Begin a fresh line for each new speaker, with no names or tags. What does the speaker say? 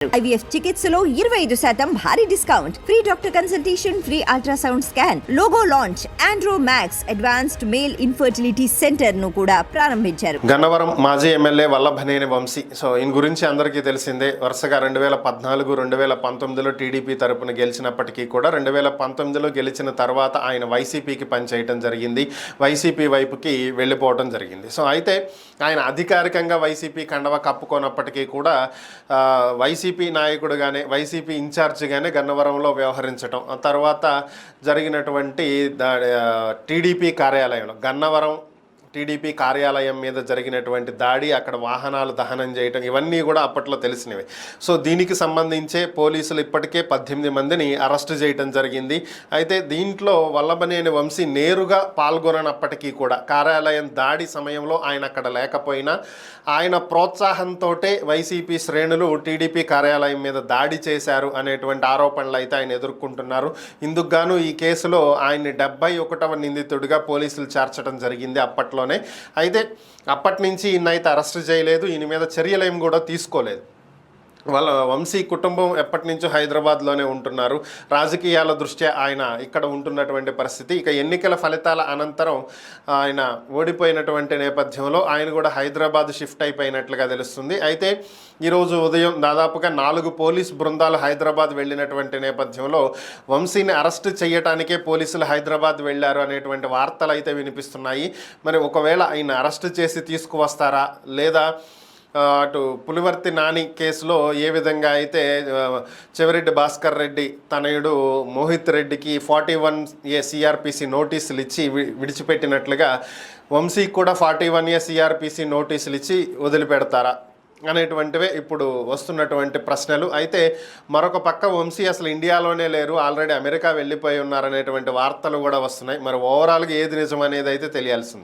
IVF చికిత్సలో 25% భారీ discount, free doctor consultation, free ultrasound scan, logo launch, Andro max advanced male infertility centre ను కూడా ప్రారంభించారు.
గన్నవరం మాజీ ఎమ్మెల్యే వల్లభనేని వంశీ. సో ఈయన గురించి అందరికీ తెలిసిందే. వరుసగా 2014, 2019లో టీడీపీ తరపున గెలిచినప్పటికీ కూడా 2019లో గెలిచిన తర్వాత ఆయన వైసీపీకి పనిచేయటం జరిగింది. వైసీపీ వైపుకి వెళ్ళిపోవడం జరిగింది. సో అయితే ఆయన అధికారికంగా వైసీపీ కండవ కప్పుకోనప్పటికీ కూడా వైసీపీ నాయకుడుగానే, వైసీపీ ఇన్ఛార్జిగానే గన్నవరంలో వ్యవహరించడం, ఆ తర్వాత జరిగినటువంటి టీడీపీ కార్యాలయంలో గన్నవరం టీడీపీ కార్యాలయం మీద జరిగినటువంటి దాడి, అక్కడ వాహనాలు దహనం చేయటం, ఇవన్నీ కూడా అప్పట్లో తెలిసినవి. సో దీనికి సంబంధించే పోలీసులు ఇప్పటికే 18 మందిని అరెస్టు చేయటం జరిగింది. అయితే దీంట్లో వల్లభనేని వంశీ నేరుగా పాల్గొననప్పటికీ కూడా కార్యాలయం దాడి సమయంలో ఆయన అక్కడ లేకపోయినా ఆయన ప్రోత్సాహంతో వైసీపీ శ్రేణులు టీడీపీ కార్యాలయం మీద దాడి చేశారు అనేటువంటి ఆరోపణలు అయితే ఆయన ఎదుర్కొంటున్నారు. ఇందుకు గాను ఈ కేసులో ఆయన్ని 71వ నిందితుడిగా పోలీసులు చేర్చడం జరిగింది అప్పట్లో. అయితే అప్పటి నుంచి ఈయనైతే అరెస్ట్ చేయలేదు, ఈయన మీద చర్యలేం కూడా తీసుకోలేదు. వాళ్ళ వంశీ కుటుంబం ఎప్పటి నుంచో హైదరాబాద్లోనే ఉంటున్నారు. రాజకీయాల దృష్ట్యా ఆయన ఇక్కడ ఉంటున్నటువంటి పరిస్థితి. ఇక ఎన్నికల ఫలితాల అనంతరం ఆయన ఓడిపోయినటువంటి నేపథ్యంలో ఆయన కూడా హైదరాబాద్ షిఫ్ట్ అయిపోయినట్లుగా తెలుస్తుంది. అయితే ఈరోజు ఉదయం దాదాపుగా 4 పోలీస్ బృందాలు హైదరాబాద్ వెళ్ళినటువంటి నేపథ్యంలో వంశీని అరెస్ట్ చేయటానికే పోలీసులు హైదరాబాద్ వెళ్ళారు అనేటువంటి వార్తలు అయితే వినిపిస్తున్నాయి. మరి ఒకవేళ ఆయన అరెస్ట్ చేసి తీసుకువస్తారా, లేదా అటు పులివర్తి నాని కేసులో ఏ విధంగా అయితే చెవిరెడ్డి భాస్కర్ రెడ్డి తనయుడు మోహిత్ రెడ్డికి 41A CRPC నోటీసులు ఇచ్చి విడిచిపెట్టినట్లుగా వంశీకి కూడా 41A CRPC నోటీసులు ఇచ్చి వదిలిపెడతారా అనేటువంటివే ఇప్పుడు వస్తున్నటువంటి ప్రశ్నలు. అయితే మరొక పక్క వంశీ అసలు ఇండియాలోనే లేరు, ఆల్రెడీ అమెరికా వెళ్ళిపోయి ఉన్నారనేటువంటి వార్తలు కూడా వస్తున్నాయి. మరి ఓవరాల్గా ఏది నిజం అనేది అయితే తెలియాల్సింది.